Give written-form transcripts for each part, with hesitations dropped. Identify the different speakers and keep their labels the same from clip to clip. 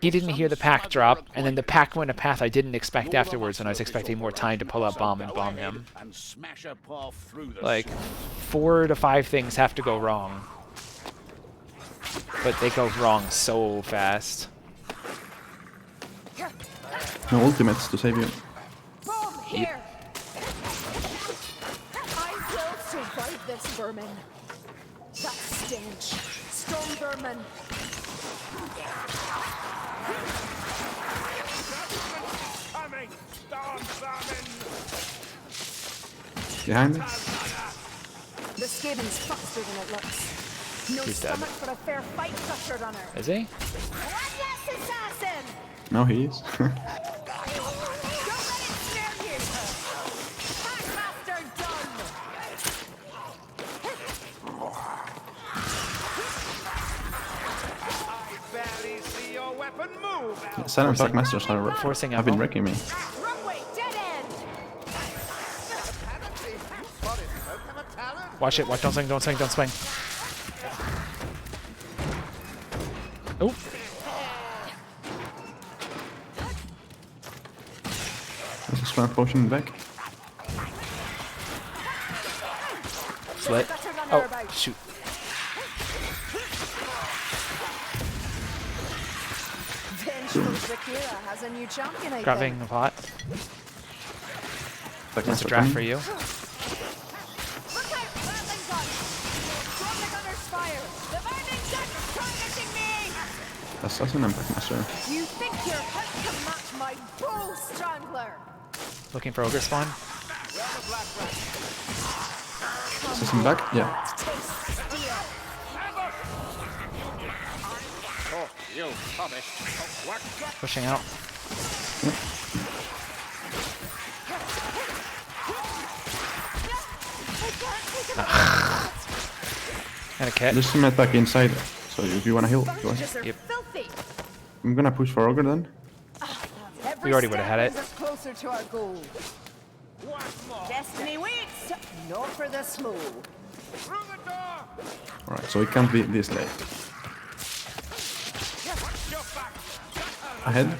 Speaker 1: he didn't hear the pack drop, and then the pack went a path I didn't expect afterwards when I was expecting more time to pull up bomb and bomb him. Like, 4 to 5 things have to go wrong. But they go wrong so fast.
Speaker 2: No ultimates to save you.
Speaker 3: Bomb here. I will survive this, vermin. That stench. Strong vermin.
Speaker 2: Behind me.
Speaker 3: The Skaven's faster than it looks. No
Speaker 1: He's dead.
Speaker 3: stomach for a fair fight, Cutter Runner.
Speaker 1: Is he?
Speaker 3: Bloodless assassin!
Speaker 2: No, he is.
Speaker 3: Don't let it snare you! Packmaster done!
Speaker 4: I barely see your weapon move.
Speaker 2: Silent Packmasters
Speaker 1: Forcing
Speaker 2: have been
Speaker 1: ammo.
Speaker 2: wrecking me.
Speaker 3: Runway, dead end!
Speaker 1: Watch it, watch, don't swing, don't swing, don't swing. Oh.
Speaker 2: There's a strength potion in the back.
Speaker 1: Slit. Oh, shoot.
Speaker 3: Vengeful Zakira has a new champion, I
Speaker 1: Grabbing
Speaker 3: think.
Speaker 1: the pot. That's a
Speaker 2: Packmaster
Speaker 1: draft
Speaker 2: coming.
Speaker 1: for you.
Speaker 3: Look out, Rattling gun! Drop the gunner's fire! The Vermintide is targeting me!
Speaker 2: Assassin and Packmaster.
Speaker 3: You think your hook can match my bow, Strangler?
Speaker 1: Looking for Ogre spawn.
Speaker 2: Assassin back? Yeah.
Speaker 3: Taste steel.
Speaker 4: Oh, you promised. What?
Speaker 1: Pushing out. And a kit.
Speaker 2: There's some back inside, so if you wanna heal, go ahead.
Speaker 3: Vultures are
Speaker 1: Yep.
Speaker 3: filthy.
Speaker 2: I'm gonna push for Ogre then.
Speaker 3: Every
Speaker 1: We already would've
Speaker 3: step
Speaker 1: had it.
Speaker 3: brings us closer to our goal. Destiny waits, not for the slow.
Speaker 4: Through the door.
Speaker 2: Alright, so it can't be this late. Ahead.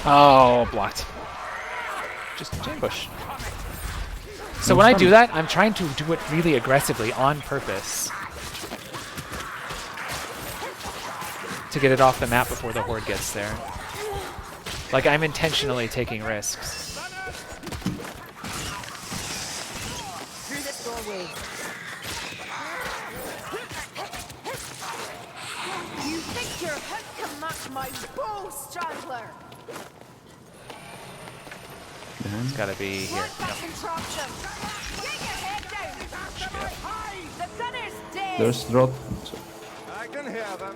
Speaker 1: Oh, blocked. Just ambush. So when I do that, I'm trying to do it really aggressively on purpose. To get it off the map before the horde gets there. Like, I'm intentionally taking risks.
Speaker 3: Through this doorway. You think your hook can match my bow, Strangler?
Speaker 2: Behind.
Speaker 1: It's gotta be here.
Speaker 3: Work that contraption. Get your head down. The gunner's dead.
Speaker 2: There's Drot.
Speaker 4: I can hear them.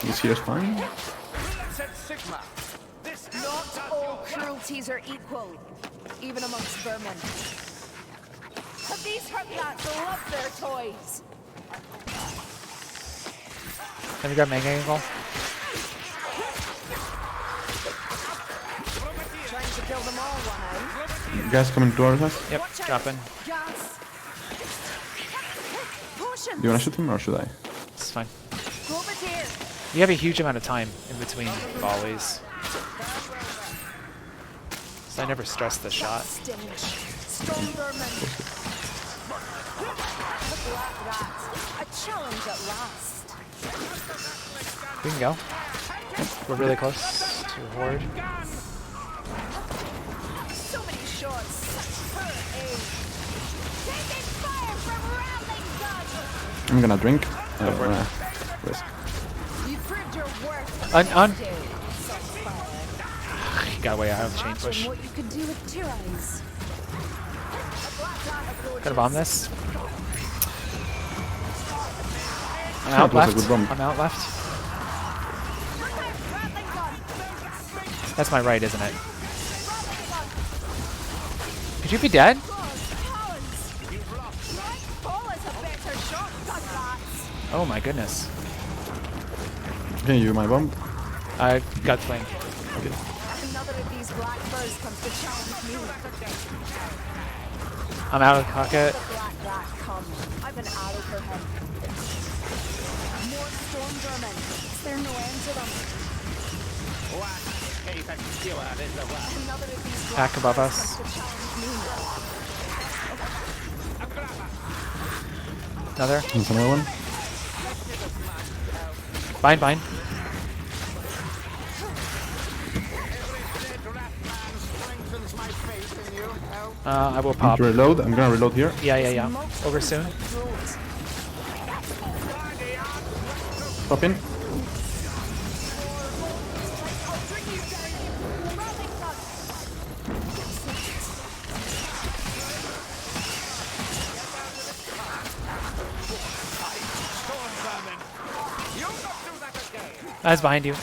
Speaker 2: This here's fine.
Speaker 4: Said Sigma. This
Speaker 3: Not all cruelties are equal, even amongst vermin. But these hurtlats love their toys.
Speaker 1: Can we grab Mega Angle?
Speaker 3: Trying to kill them all, one
Speaker 2: You guys coming towards us?
Speaker 1: Yep,
Speaker 3: Watch out.
Speaker 1: dropping.
Speaker 3: Gas. Potion.
Speaker 2: Do you wanna shoot him or should I?
Speaker 1: It's fine.
Speaker 3: Go over here.
Speaker 1: You have a huge amount of time in between volleys. So I never stress the shot.
Speaker 3: Stench. Strong vermin. The black rat. A challenge at last.
Speaker 1: We can go. We're really close to horde.
Speaker 3: So many shots. Such poor aim. Taking fire from rattling guns.
Speaker 2: I'm gonna drink.
Speaker 1: for it.
Speaker 2: Risk.
Speaker 3: You proved your worth.
Speaker 1: On.
Speaker 3: today. Such fire.
Speaker 1: He got away out of the chain
Speaker 3: Imagine
Speaker 1: push.
Speaker 3: what you could do with two eyes. A black rat approaches.
Speaker 1: Gotta bomb this. I'm
Speaker 2: That
Speaker 1: out
Speaker 2: was a
Speaker 1: left.
Speaker 2: good bomb.
Speaker 1: I'm out left.
Speaker 3: Look out, rattling gun.
Speaker 1: That's my right, isn't it? Could you be dead? Oh my goodness.
Speaker 2: Can you my bomb?
Speaker 1: I got flamed.
Speaker 2: Okay.
Speaker 3: Another of these black birds comes to challenge me.
Speaker 1: I'm out of the pocket.
Speaker 3: The black rat comes. I've an arrow for him. More storm vermin. Is there no end to them? Another of these
Speaker 1: Back above us.
Speaker 3: comes to challenge me.
Speaker 1: Another.
Speaker 2: There's another one.
Speaker 1: Bind, bind. I will
Speaker 2: I'm
Speaker 1: pop.
Speaker 2: to reload. I'm gonna reload here.
Speaker 1: Yeah. Ogre soon.
Speaker 2: Pop in.
Speaker 1: Eyes behind you.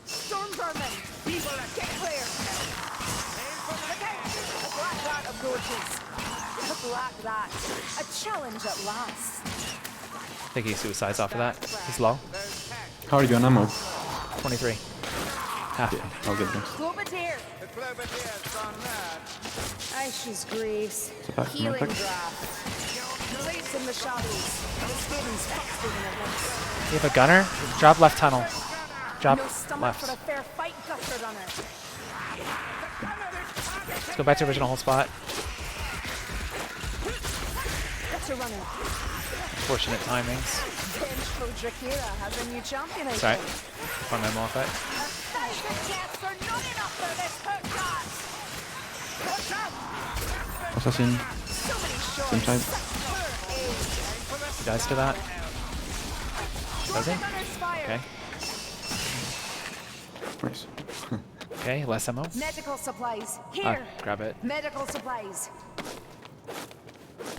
Speaker 3: Storm vermin. People, get clear. Look out. A black rat approaches. Look like that. A challenge at last.
Speaker 1: I think he suicides off of that. He's low.
Speaker 2: How are you on ammo?
Speaker 1: 23. Half.
Speaker 2: Yeah, I'll get them.
Speaker 3: Cloverdeer.
Speaker 4: The Cloverdeer's gone mad.
Speaker 3: Ashes Greaves.
Speaker 2: Attack,
Speaker 3: Healing
Speaker 2: attack.
Speaker 3: draft. Blades in the shadows. The students fixed in it.
Speaker 1: You have a gunner? Drop left tunnel. Drop
Speaker 3: No stomach
Speaker 1: left.
Speaker 3: for a fair fight, gutter runner.
Speaker 1: Let's go back to original hole spot.
Speaker 3: Gutter runner.
Speaker 1: Fortunate timings.
Speaker 3: Vengeful Drakira has a new champion. I
Speaker 1: Sorry.
Speaker 3: think.
Speaker 1: Fun memo off it.
Speaker 3: 1,000 deaths are not enough for this hook rat.
Speaker 2: Assassin.
Speaker 3: So many shots.
Speaker 2: Same side.
Speaker 3: Such poor aim.
Speaker 1: He dies to that. Does he?
Speaker 3: Gunner's fire.
Speaker 1: Okay.
Speaker 2: Nice.
Speaker 1: Okay, less ammo.
Speaker 3: Medical supplies. Here.
Speaker 1: Grab it.
Speaker 3: Medical supplies.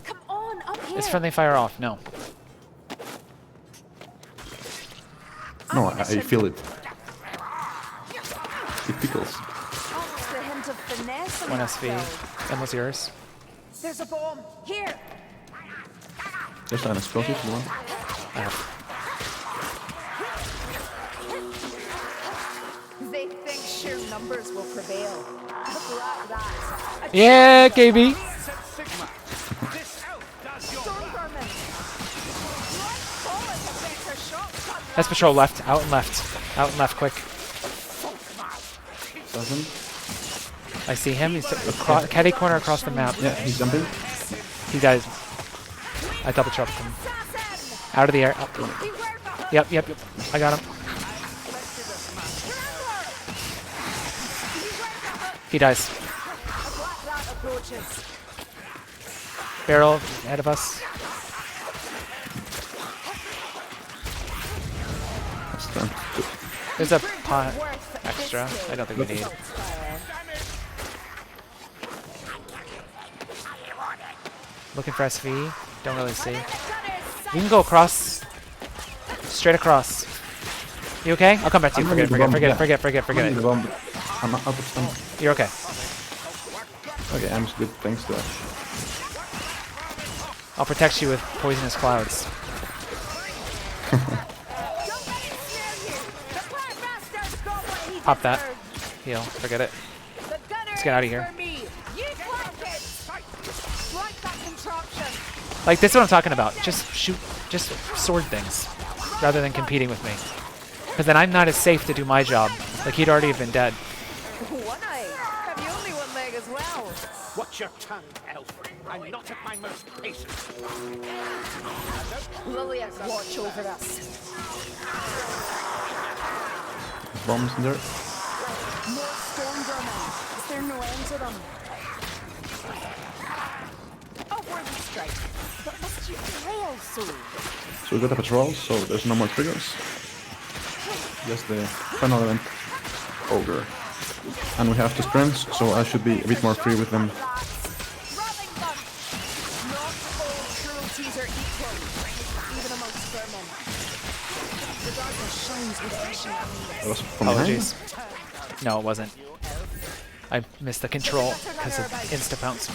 Speaker 3: Come on, up here.
Speaker 1: Is friendly fire off? No.
Speaker 2: No, I feel it. It tickles.
Speaker 3: Almost a hint of finesse in
Speaker 1: 1
Speaker 3: that
Speaker 1: SV.
Speaker 3: build.
Speaker 1: Emma's yours.
Speaker 3: There's a bomb. Here.
Speaker 2: There's an explosive. The one.
Speaker 1: I have.
Speaker 3: They think sheer numbers will prevail. Look like that. A
Speaker 1: Yeah, KB.
Speaker 4: Sigma. This elf does your
Speaker 3: storm vermin. Like calling a better shotgun.
Speaker 1: Let's patrol left. Out and left. Out and left, quick.
Speaker 2: Doesn't.
Speaker 1: I see him. He's across, caddy corner across the map.
Speaker 2: Yeah, he's jumping.
Speaker 1: He dies. I double chopped him.
Speaker 3: Assassin.
Speaker 1: Out of the air. Up.
Speaker 3: Beware the
Speaker 1: Yep. I got him. He dies.
Speaker 3: A black rat approaches.
Speaker 1: Barrel ahead of us.
Speaker 2: That's done. Good.
Speaker 1: There's a pot
Speaker 3: Worth
Speaker 1: extra.
Speaker 3: this
Speaker 1: I don't think we need. Looking for SV. Don't really see. We can go across. Straight across. You okay? I'll come back to you.
Speaker 2: I'm gonna
Speaker 1: Forget
Speaker 2: need the bomb, yeah.
Speaker 1: forget
Speaker 2: I'm in
Speaker 1: it.
Speaker 2: the bomb. I'm out of stun.
Speaker 1: You're okay.
Speaker 2: Okay, I'm good. Thanks to that.
Speaker 1: I'll protect you with poisonous clouds. Pop that. Heal. Forget it.
Speaker 3: Let's
Speaker 1: get outta here. Like, this is what I'm talking about. Just shoot, just sword things, rather than competing with me. Because then I'm not as safe to do my job. Like, he'd already have been dead.
Speaker 3: One eye. Have you only one leg as well?
Speaker 4: Watch your tongue, elf. I'm not at my most patient.
Speaker 3: Lilia, watch over us.
Speaker 2: Bombs in there.
Speaker 3: More storm vermin. Is there no end to them? Upward strike. But must you fail so?
Speaker 2: So we got a patrol, so there's no more triggers. Just the final event, Ogre. And we have 2 sprints, so I should be a bit more free with them.
Speaker 3: Robbing them. Not all cruelties are equal, even amongst vermin. The darkness shines with passion.
Speaker 2: That was from behind.
Speaker 1: Apologies. No, it wasn't. I missed the control because of insta-pounce.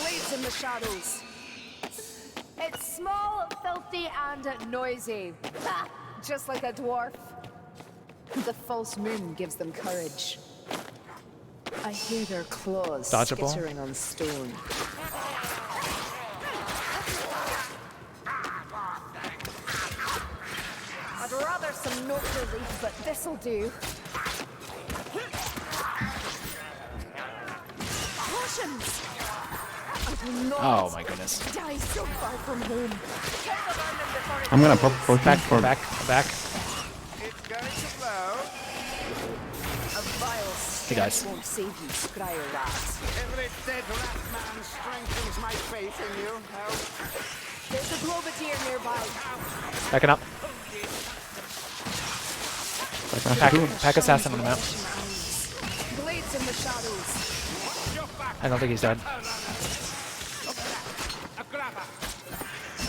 Speaker 3: Blades in the shadows. It's small, filthy, and noisy. Ah, just like a dwarf. The false moon gives them courage. I hear their claws
Speaker 1: Dodgeable.
Speaker 3: skittering on stone. relief, but this'll do. Cautions! I will not
Speaker 1: Oh my goodness.
Speaker 3: die so far from home.
Speaker 2: I'm gonna pop potion
Speaker 1: Back,
Speaker 2: for
Speaker 1: back, back.
Speaker 4: It's going to blow.
Speaker 3: A vile
Speaker 1: Hey guys.
Speaker 3: won't save you, scryer rats.
Speaker 4: Every dead rat man strengthens my faith in you.
Speaker 3: There's a globadier nearby.
Speaker 1: Backing up.
Speaker 2: Pack,
Speaker 1: Pack assassin on the map.
Speaker 3: Blades in the shadows.
Speaker 1: I don't think he's dead.
Speaker 4: A grabber.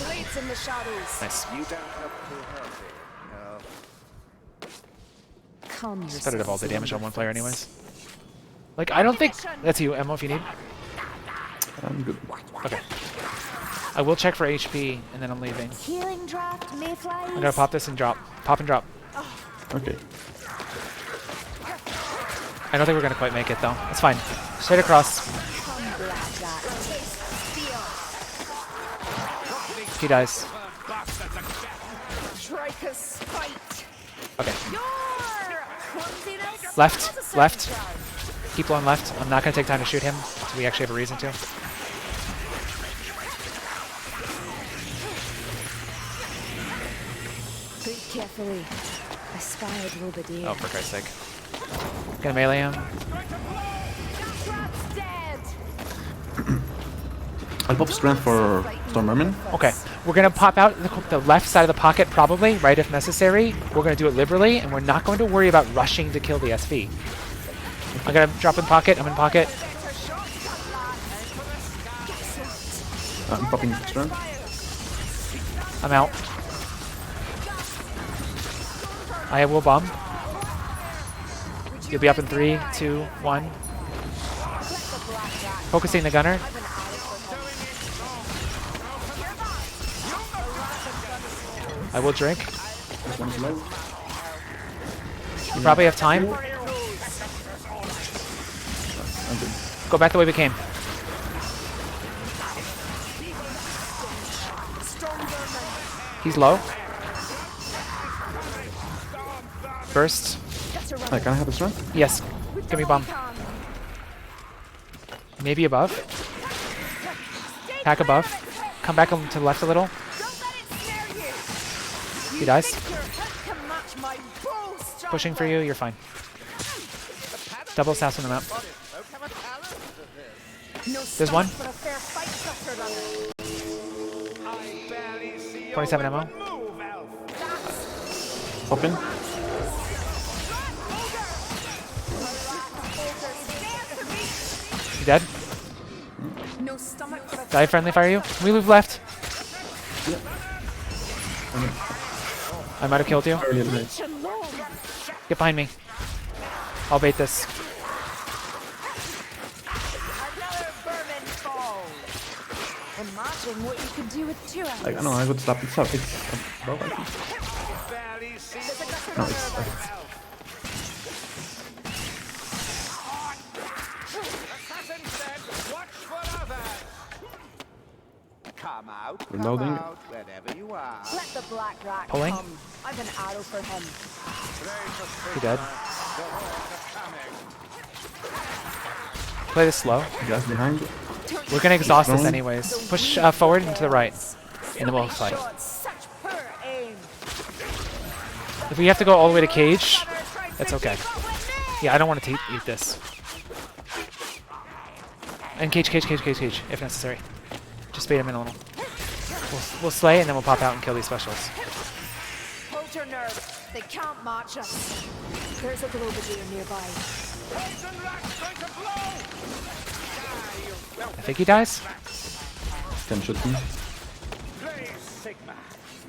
Speaker 3: Blades in the shadows.
Speaker 1: Nice.
Speaker 4: You don't look too healthy. No.
Speaker 3: Calm
Speaker 1: It's better to have all the
Speaker 3: yourselves,
Speaker 1: damage on one player anyways. Like, I don't think... That's you, Emma, if you need.
Speaker 2: I'm good.
Speaker 1: Okay. I will check for HP, and then I'm leaving.
Speaker 3: Healing draft, mayflies.
Speaker 1: I'm gonna pop this and drop. Pop and drop.
Speaker 2: Okay.
Speaker 1: I don't think we're gonna quite make it, though. It's fine. Straight across.
Speaker 3: Come, black rat. Taste steel.
Speaker 1: He dies.
Speaker 3: Trinkets fight.
Speaker 1: Okay.
Speaker 3: Your clumsiness
Speaker 1: Left,
Speaker 3: has a
Speaker 1: left.
Speaker 3: certain charm.
Speaker 1: Keep blowing left. I'm not gonna take time to shoot him, so we actually have a reason to.
Speaker 3: Think carefully. I spy a globadier.
Speaker 1: Oh, for Christ's sake. Gonna melee him.
Speaker 3: Rat's dead.
Speaker 2: I'll pop strength for Storm Merman.
Speaker 1: Okay. We're gonna pop out the left side of the pocket, probably, right, if necessary. We're gonna do it liberally, and we're not going to worry about rushing to kill the SV. I'm gonna drop in pocket. I'm in pocket.
Speaker 2: I'm popping strength.
Speaker 1: I'm out. I will bomb. You'll be up in 3, 2, 1. Focusing the gunner. I will drink.
Speaker 2: This one's low.
Speaker 1: You probably have time.
Speaker 2: I'm good.
Speaker 1: Go back the way we came. He's low. Burst.
Speaker 2: Hey, can I have a strength?
Speaker 1: Yes. Give me bomb. Maybe above. Pack above. Come back to the left a little. He dies. Pushing for you. You're fine. Double assassin on the map. There's one. 27 ammo.
Speaker 2: Pop in.
Speaker 1: You dead?
Speaker 3: No stomach for a
Speaker 1: Die friendly fire you. Can we move left? I might have killed you.
Speaker 2: Early late.
Speaker 1: Get behind me. I'll bait this.
Speaker 3: another vermin fall. Imagine what you could do with 2 hours.
Speaker 2: Like, I know, I would stop. It's up. It's above, I think. No, it's
Speaker 4: Come out,
Speaker 2: Reloading.
Speaker 4: come out, wherever you are.
Speaker 3: Let the black rat
Speaker 1: Pulling.
Speaker 3: come. I've an arrow for him.
Speaker 1: You dead? Play this slow.
Speaker 2: Guys behind.
Speaker 1: We're gonna exhaust this
Speaker 2: Throwing.
Speaker 1: anyways. Push forward and to the right. And then we'll fight.
Speaker 3: Shots, such poor aim.
Speaker 1: If we have to go all the way to cage, that's okay. Yeah, I don't want to eat this. And cage, if necessary. Just bait him in a little. We'll slay and then we'll pop out and kill these specials.
Speaker 3: Hold your nerve. They can't match us. There's a globadier nearby.
Speaker 1: I think he dies.
Speaker 2: Can shoot me.
Speaker 4: Sigma,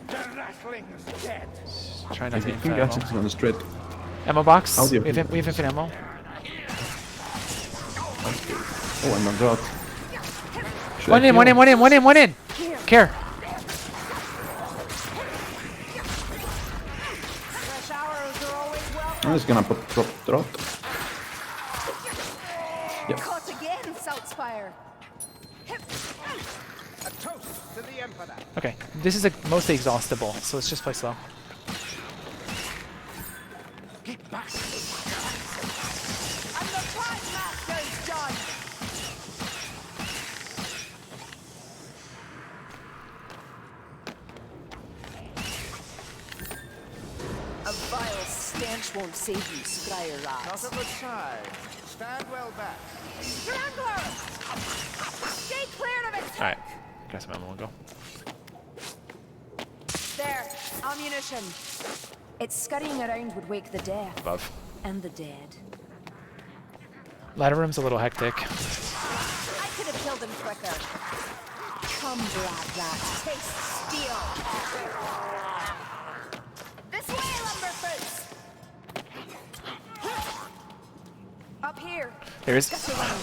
Speaker 4: the ratling's dead.
Speaker 1: Try
Speaker 2: I
Speaker 1: not to get
Speaker 2: think
Speaker 1: infected.
Speaker 2: that's on the straight.
Speaker 1: Ammo box.
Speaker 2: How do you-
Speaker 1: We have infinite ammo.
Speaker 2: Oh, I'm not out. Should
Speaker 1: One
Speaker 2: I
Speaker 1: in, one
Speaker 2: heal?
Speaker 1: in, one in, one in, one in. Care.
Speaker 3: Fresh arrows are always welcome.
Speaker 2: I'm just gonna pop drop. Yeah.
Speaker 3: Caught again, Saltspire.
Speaker 4: A toast to the Emperor.
Speaker 1: Okay, this is mostly exhaustible, so let's just play slow.
Speaker 3: vile stench won't save you, scryer
Speaker 4: Not
Speaker 3: rats.
Speaker 4: at the side. Stand well back.
Speaker 3: Strangler! Stay clear of its
Speaker 1: Alright, guess I'm gonna go.
Speaker 3: There, ammunition. Its scurrying around would wake the deaf
Speaker 1: Above.
Speaker 3: and the dead.
Speaker 1: Ladder room's a little hectic.
Speaker 3: I could have killed him quicker. Come, black rat, taste steel. This way, Lumberfoots! Up here.
Speaker 1: There is.
Speaker 3: Get around.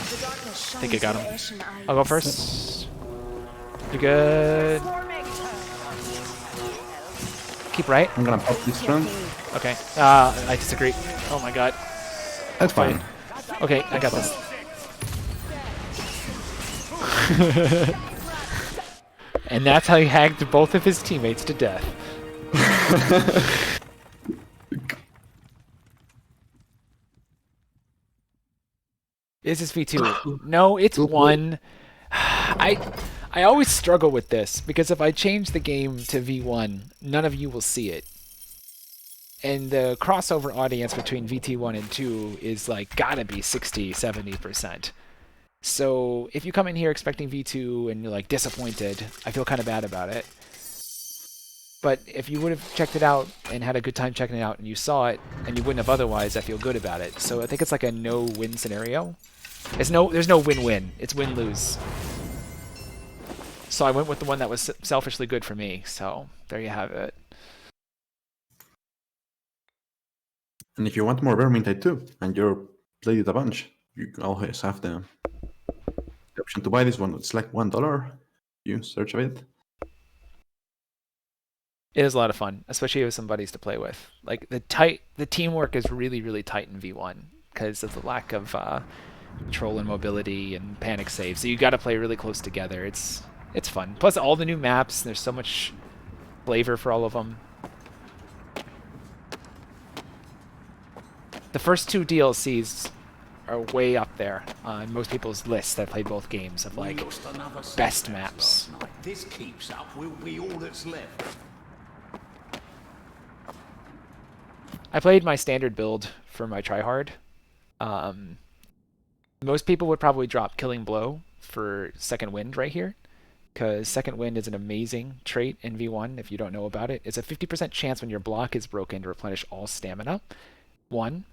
Speaker 3: The darkness shines
Speaker 1: Think I got
Speaker 3: in
Speaker 1: him.
Speaker 3: ashen eyes.
Speaker 1: I'll go first. You good?
Speaker 3: Swarming.
Speaker 1: Keep right.
Speaker 2: I'm gonna pop this round.
Speaker 1: Okay. I disagree. Oh my god.
Speaker 2: That's fine.
Speaker 1: Okay, I got this. And that's how he hacked both of his teammates to death. Is this V2? No, it's 1. I always struggle with this, because if I change the game to V1, none of you will see it. And the crossover audience between VT1 and 2 is like gotta be 60, 70%. So if you come in here expecting V2 and you're like disappointed, I feel kind of bad about it. But if you would have checked it out and had a good time checking it out and you saw it and you wouldn't have otherwise, I feel good about it. So I think it's like a no-win scenario. There's no win-win. It's win-lose. So I went with the one that was selfishly good for me. So there you have it.
Speaker 2: And if you want more Vermintide too, and you're played it a bunch, you always have the option to buy this one. It's like $1. You search a bit.
Speaker 1: It is a lot of fun, especially with some buddies to play with. Like the teamwork is really, really tight in V1 because of the lack of control and mobility and panic save. So you got to play really close together. It's fun. Plus all the new maps. There's so much flavor for all of them. The first 2 DLCs are way up there on most people's lists that played both games of like best maps.
Speaker 4: This keeps up, we'll be all that's left.
Speaker 1: I played my standard build for my tryhard. Most people would probably drop Killing Blow for Second Wind right here, because Second Wind is an amazing trait in V1 if you don't know about it. It's a 50% chance when your block is broken to replenish all stamina.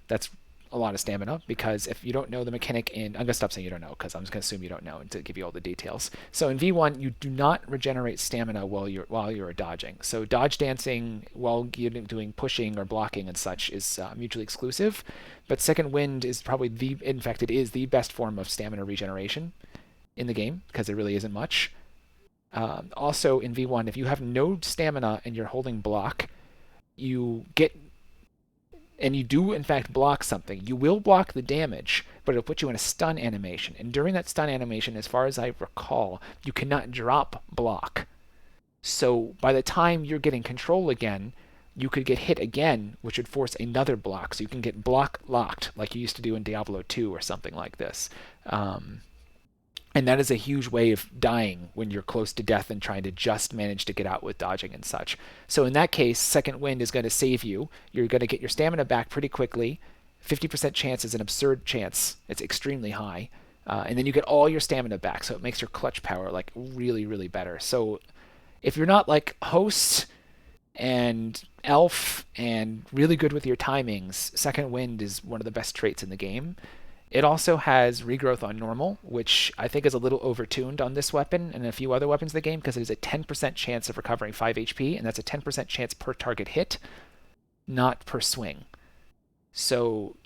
Speaker 1: That's a lot of stamina, because if you don't know the mechanic in... I'm going to stop saying you don't know, because I'm just going to assume you don't know and to give you all the details. So in V1, you do not regenerate stamina while you're dodging. So dodge dancing while you're doing pushing or blocking and such is mutually exclusive. But Second Wind is probably in fact, it is the best form of stamina regeneration in the game, because there really isn't much. Also in V1, if you have no stamina and you're holding block, you get... and you do in fact block something, you will block the damage, but it'll put you in a stun animation. And during that stun animation, as far as I recall, you cannot drop block. So by the time you're getting control again, you could get hit again, which would force another block. So you can get block locked, like you used to do in Diablo 2 or something like this. And that is a huge way of dying when you're close to death and trying to just manage to get out with dodging and such. So in that case, Second Wind is going to save you. You're going to get your stamina back pretty quickly. 50% chance is an absurd chance. It's extremely high. And then you get all your stamina back, so it makes your clutch power like really, really better. So if you're not like Host and Elf and really good with your timings, Second Wind is one of the best traits in the game. It also has regrowth on normal, which I think is a little overtuned on this weapon and a few other weapons in the game, because it is a 10% chance of recovering 5 HP, and that's a 10% chance per target hit, not per swing. So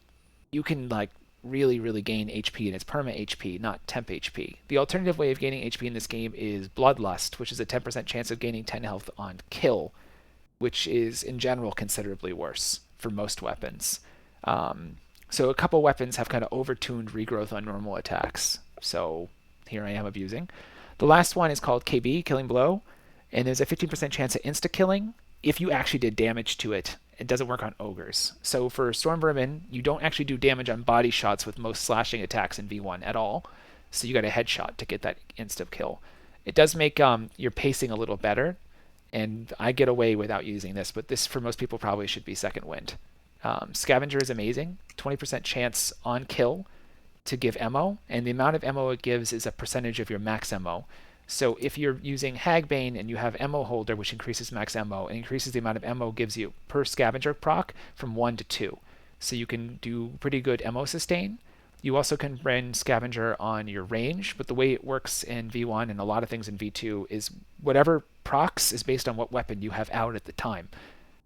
Speaker 1: you can like really, really gain HP, and it's perma HP, not temp HP. The alternative way of gaining HP in this game is Bloodlust, which is a 10% chance of gaining 10 health on kill, which is in general considerably worse for most weapons. So a couple weapons have kind of overtuned regrowth on normal attacks. So here I am abusing. The last one is called KB, Killing Blow, and there's a 15% chance of insta-killing if you actually did damage to it. It doesn't work on ogres. So for Storm Vermin, you don't actually do damage on body shots with most slashing attacks in V1 at all. So you got a headshot to get that insta-kill. It does make your pacing a little better, and I get away without using this, but this for most people probably should be second wind. Scavenger is amazing, 20% chance on kill to give ammo, and the amount of ammo it gives is a percentage of your max ammo. So if you're using Hagbane and you have ammo holder, which increases max ammo, and increases the amount of ammo gives you per scavenger proc from 1 to 2. So you can do pretty good ammo sustain. You also can run scavenger on your range, but the way it works in V1 and a lot of things in V2 is whatever procs is based on what weapon you have out at the time.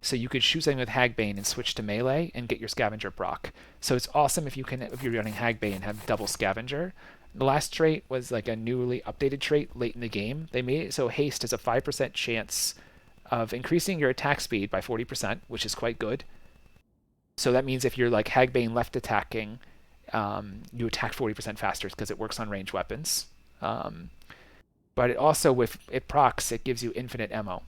Speaker 1: So you could shoot something with Hagbane and switch to melee and get your scavenger proc. So it's awesome if you're running Hagbane and have double scavenger. The last trait was like a newly updated trait late in the game. They made it so haste has a 5% chance of increasing your attack speed by 40%, which is quite good. So that means if you're like Hagbane left attacking, you attack 40% faster because it works on ranged weapons. But it also, with it procs, it gives you infinite ammo.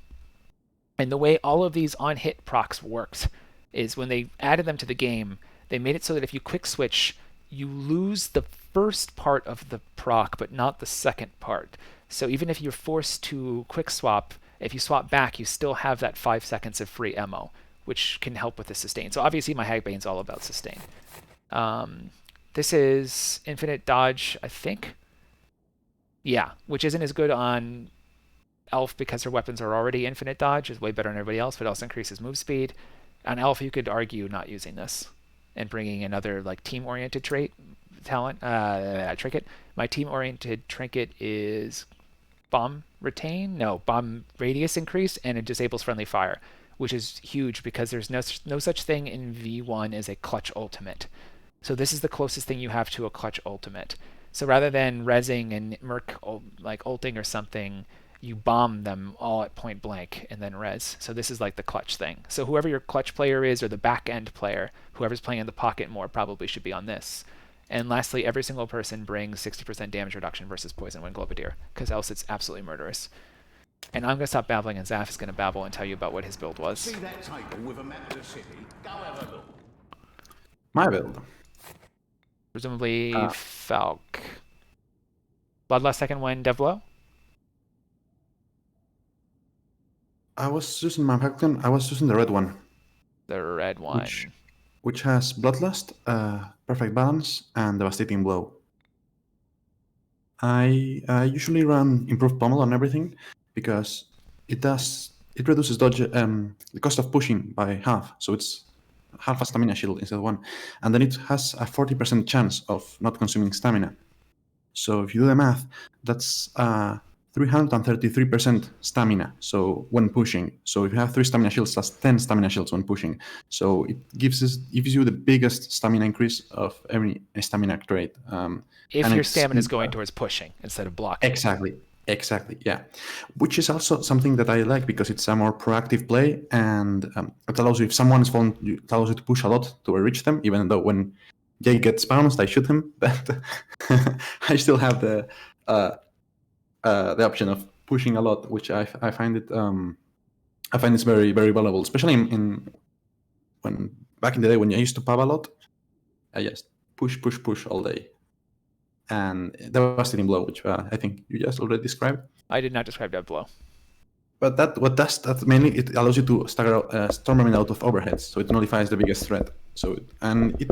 Speaker 1: And the way all of these on-hit procs worked is when they added them to the game, they made it so that if you quick switch, you lose the first part of the proc, but not the second part. So even if you're forced to quick swap, if you swap back, you still have that 5 seconds of free ammo, which can help with the sustain. So obviously my Hagbane's all about sustain. This is infinite dodge, I think. Yeah, which isn't as good on Elf because her weapons are already infinite dodge. Is way better on everybody else, but also increases move speed. On Elf, you could argue not using this and bringing another like team-oriented trait talent trinket. My team-oriented trinket is bomb retain, no bomb radius increase, and it disables friendly fire, which is huge because there's no such thing in V1 as a clutch ultimate. So this is the closest thing you have to a clutch ultimate. So rather than rezzing and merc like ulting or something, you bomb them all at point blank and then res. So this is like the clutch thing. So whoever your clutch player is, or the back end player, whoever's playing in the pocket more, probably should be on this. And lastly, every single person brings 60% damage reduction versus poison when Globadier, because else it's absolutely murderous. And I'm going to stop babbling, and Zaph is going to babble and tell you about what his build was.
Speaker 4: See that table with a map of the city? Go have a look.
Speaker 2: My build.
Speaker 1: Presumably Falk. Bloodlust second wind, Devlo?
Speaker 2: I was using my Falcon. I was using the red one.
Speaker 1: The red one.
Speaker 2: Which has Bloodlust, Perfect Balance, and Devastating Blow. I usually run Improved Pommel on everything because it reduces dodge the cost of pushing by half, so it's half a stamina shield instead of one, and then it has a 40% chance of not consuming stamina. So if you do the math, that's 333% stamina. So when pushing, so if you have 3 stamina shields, that's 10 stamina shields when pushing. So it gives you the biggest stamina increase of every stamina trait.
Speaker 1: If your stamina is going towards pushing instead of blocking.
Speaker 2: Exactly, yeah. Which is also something that I like because it's a more proactive play, and it allows you, if someone is falling, it allows you to push a lot to reach them, even though when Jay gets bounced, I shoot him, but I still have the option of pushing a lot, which I find it it's very, very valuable, especially in when back in the day when I used to pub a lot. I just push all day. And Devastating Blow, which I think you just already described.
Speaker 1: I did not describe that blow.
Speaker 2: But that mainly it allows you to stagger Stormwind out of overheads, so it nullifies the biggest threat. So it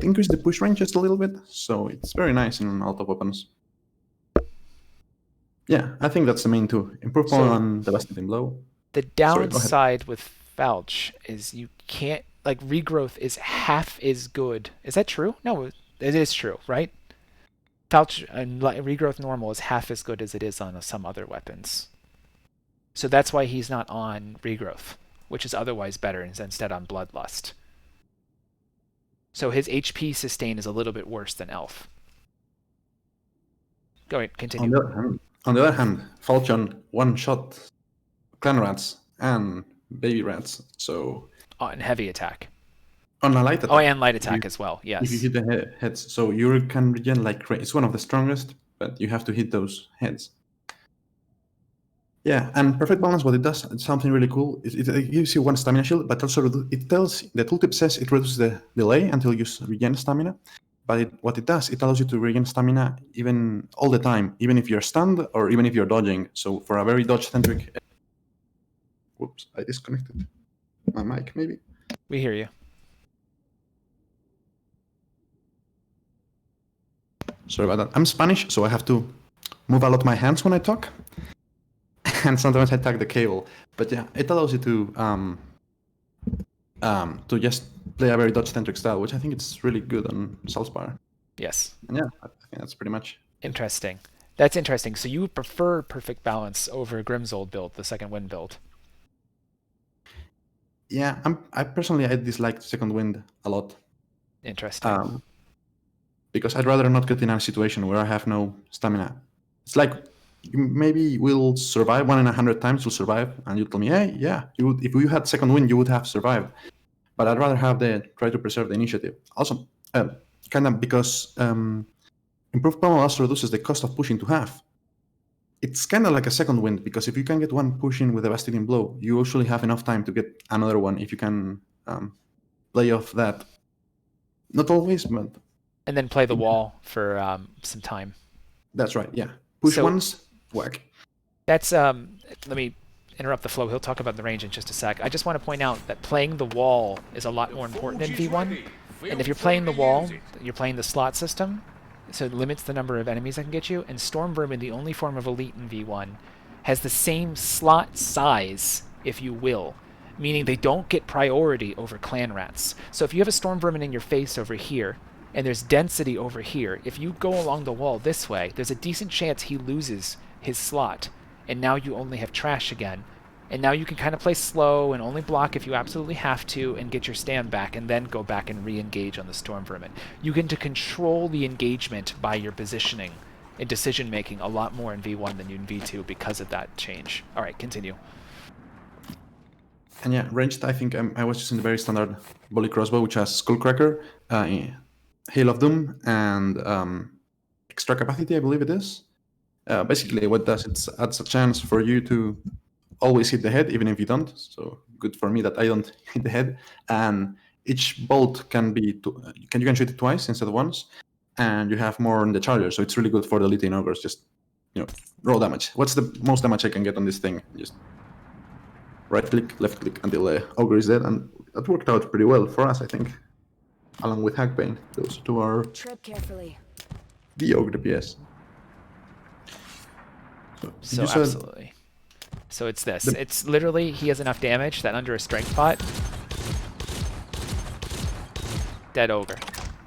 Speaker 2: increases the push range just a little bit, so it's very nice in a lot of weapons. Yeah, I think that's the main two. Improve on Devastating Blow.
Speaker 1: The downside with Falch is you can't, like, regrowth is half as good. Is that true? No, it is true, right? Falch and regrowth normal is half as good as it is on some other weapons. So that's why he's not on regrowth, which is otherwise better, instead on bloodlust. So his HP sustain is a little bit worse than Elf. Go ahead, continue.
Speaker 2: On the other hand, Falchion one-shot clan rats and baby rats, so...
Speaker 1: On heavy attack.
Speaker 2: On a light attack.
Speaker 1: Oh, and light attack as well, yes.
Speaker 2: If you hit the heads, so you can regen like... It's one of the strongest, but you have to hit those heads. Yeah, and Perfect Balance, what it does, it's something really cool. It gives you 1 stamina shield, but also it tells... The tooltip says it reduces the delay until you regen stamina. But what it does, it allows you to regain stamina even all the time, even if you're stunned or even if you're dodging. So for a very dodge-centric... Whoops, I disconnected my mic, maybe.
Speaker 1: We hear you.
Speaker 2: Sorry about that. I'm Spanish, so I have to move a lot my hands when I talk. And sometimes I tag the cable. But yeah, it allows you to just play a very dodge-centric style, which I think it's really good on Salzbar.
Speaker 1: Yes.
Speaker 2: And yeah, I think that's pretty much.
Speaker 1: Interesting. That's interesting. So you would prefer Perfect Balance over Grimsold build, the second wind build?
Speaker 2: Yeah, I personally dislike Second Wind a lot.
Speaker 1: Interesting.
Speaker 2: Because I'd rather not get in a situation where I have no stamina. It's like maybe we'll survive 1 in 100 times. You'll survive, and you tell me, hey, yeah, if you had Second Wind, you would have survived. But I'd rather have try to preserve the initiative. Also, kind of because improved pommel also reduces the cost of pushing to half. It's kind of like a second wind, because if you can get one push in with a devastating blow, you usually have enough time to get another one if you can play off that. Not always, but...
Speaker 1: And then play the wall for some time.
Speaker 2: That's right, yeah. Push once, whack.
Speaker 1: That's, let me interrupt the flow. He'll talk about the range in just a sec. I just want to point out that playing the wall is a lot more important in V1. And if you're playing the wall, you're playing the slot system, so it limits the number of enemies that can get you. And Storm Vermin, the only form of elite in V1, has the same slot size, if you will, meaning they don't get priority over clan rats. So if you have a Storm Vermin in your face over here, and there's density over here, if you go along the wall this way, there's a decent chance he loses his slot, and now you only have trash again. And now you can kind of play slow and only block if you absolutely have to and get your stand back, and then go back and re-engage on the Storm Vermin. You get to control the engagement by your positioning and decision making a lot more in V1 than you in V2 because of that change. All right, continue.
Speaker 2: And yeah, ranged, I think I was using the very standard volley crossbow, which has Skullcracker, Hail of Doom, and extra capacity, I believe it is. Basically, what it does, it adds a chance for you to always hit the head, even if you don't. So good for me that I don't hit the head. And each bolt can be you can shoot it twice instead of once, and you have more on the charger. So it's really good for the elite ogres. Just roll damage. What's the most damage I can get on this thing? Just right click, left click until the ogre is dead, and that worked out pretty well for us, I think. Along with Hackbane, those two are
Speaker 3: Tread carefully.
Speaker 2: the ogre DPS.
Speaker 1: So absolutely. So it's this. It's literally, he has enough damage that under a strength pot, dead ogre.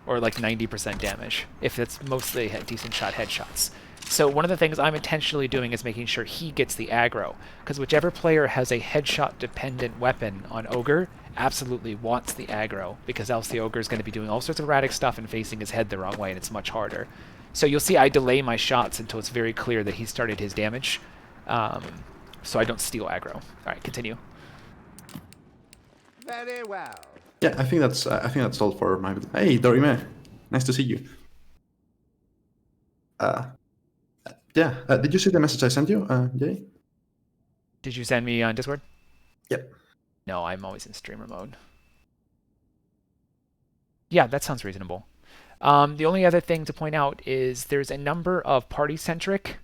Speaker 1: Or like 90% damage, if it's mostly decent shot headshots. So one of the things I'm intentionally doing is making sure he gets the aggro, because whichever player has a headshot-dependent weapon on Ogre absolutely wants the aggro, because else the Ogre is going to be doing all sorts of erratic stuff and facing his head the wrong way, and it's much harder. So you'll see I delay my shots until it's very clear that he started his damage, so I don't steal aggro. All right, continue.
Speaker 4: Very well.
Speaker 2: Yeah, I think that's all for my. Hey, Dorime, nice to see you. Yeah, did you see the message I sent you, Jay?
Speaker 1: Did you send me on Discord?
Speaker 2: Yep.
Speaker 1: No, I'm always in streamer mode. Yeah, that sounds reasonable. The only other thing to point out is there's a number of party-centric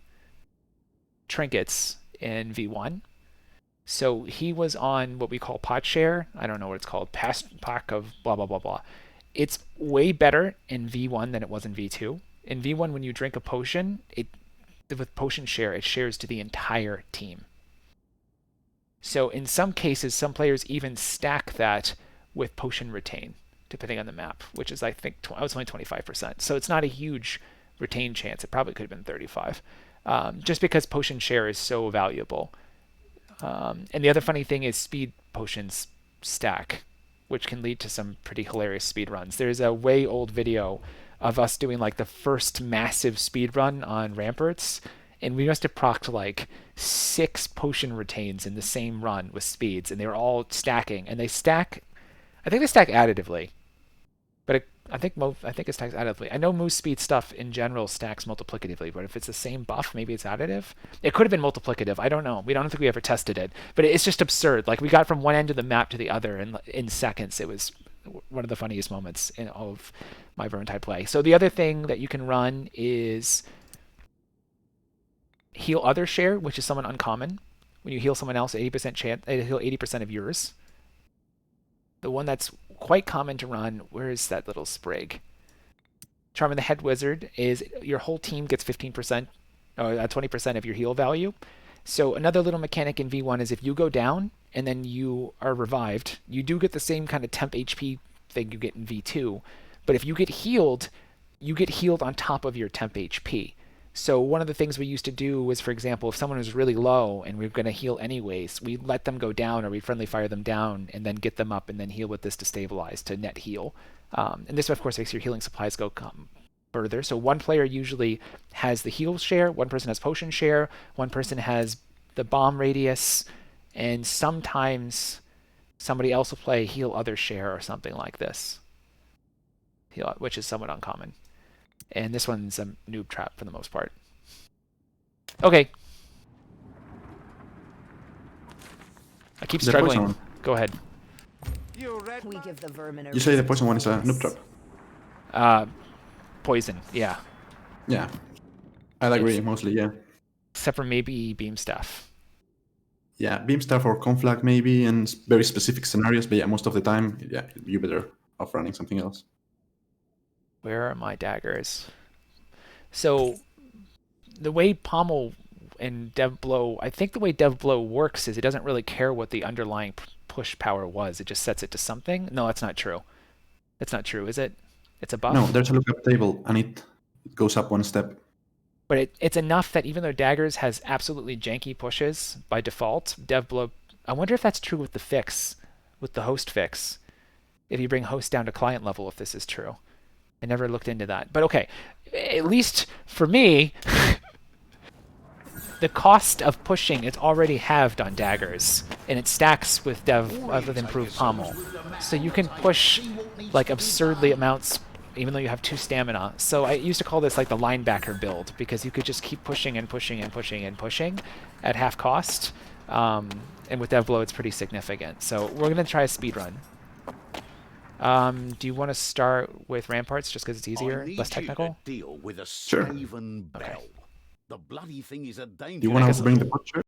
Speaker 1: trinkets in V1. So he was on what we call pot share. I don't know what it's called. Past pack of blah, blah, blah, blah. It's way better in V1 than it was in V2. In V1, when you drink a potion, with potion share, it shares to the entire team. So in some cases, some players even stack that with potion retain, depending on the map, which is, I think, I was only 25%. So it's not a huge retain chance. It probably could have been 35, just because potion share is so valuable. And the other funny thing is speed potions stack, which can lead to some pretty hilarious speed runs. There's a way old video of us doing like the first massive speed run on Ramparts, and we must have procced like 6 potion retains in the same run with speeds, and they were all stacking. And they stack, I think they stack additively, but I think it stacks additively. I know Moose Speed stuff in general stacks multiplicatively, but if it's the same buff, maybe it's additive. It could have been multiplicative. I don't know. I don't think we ever tested it, but it's just absurd. Like we got from one end of the map to the other in seconds. It was one of the funniest moments in all of my Vermintide play. So the other thing that you can run is Heal Other Share, which is somewhat uncommon, when you heal someone else, 80% chance they heal 80% of yours. The one that's quite common to run, where is that little sprig? Charming the Head Wizard is your whole team gets 15%, or 20% of your heal value. So another little mechanic in V1 is if you go down and then you are revived, you do get the same kind of temp HP thing you get in V2. But if you get healed on top of your temp HP. So one of the things we used to do was, for example, if someone was really low and we were going to heal anyways, we'd let them go down or we'd friendly fire them down and then get them up and then heal with this to stabilize, to net heal. And this, of course, makes your healing supplies go further. So one player usually has the heal share, one person has potion share, one person has the bomb radius, and sometimes somebody else will play heal other share or something like this, which is somewhat uncommon. And this one's a noob trap for the most part. Okay. I keep struggling. Go ahead.
Speaker 3: We give the vermin a
Speaker 2: You say the poison one is a noob trap?
Speaker 1: Poison, yeah.
Speaker 2: Yeah. I'd agree, mostly, yeah.
Speaker 1: Except for maybe Beam Staff.
Speaker 2: Yeah, Beam Staff or Conflag maybe, and very specific scenarios, but yeah, most of the time, yeah, you better off running something else.
Speaker 1: Where are my daggers? So the way Pommel and Dev Blow, I think the way Dev Blow works is it doesn't really care what the underlying push power was. It just sets it to something. No, that's not true. That's not true, is it? It's a buff?
Speaker 2: No, there's a lookup table, and it goes up one step.
Speaker 1: But it's enough that even though Daggers has absolutely janky pushes by default, Dev Blow, I wonder if that's true with the fix, with the host fix. If you bring host down to client level, if this is true. I never looked into that. But okay, at least for me, the cost of pushing is already halved on Daggers, and it stacks with with improved Pommel. So you can push like absurdly amounts even though you have 2 stamina. So I used to call this like the linebacker build, because you could just keep pushing and pushing and pushing and pushing at half cost. And with Dev Blow, it's pretty significant. So we're going to try a speedrun. Do you want to start with Ramparts just because it's easier, less technical?
Speaker 5: Deal with a
Speaker 2: Sure.
Speaker 5: Skaven bell. The bloody thing is a danger.
Speaker 2: Do you want to bring the butcher?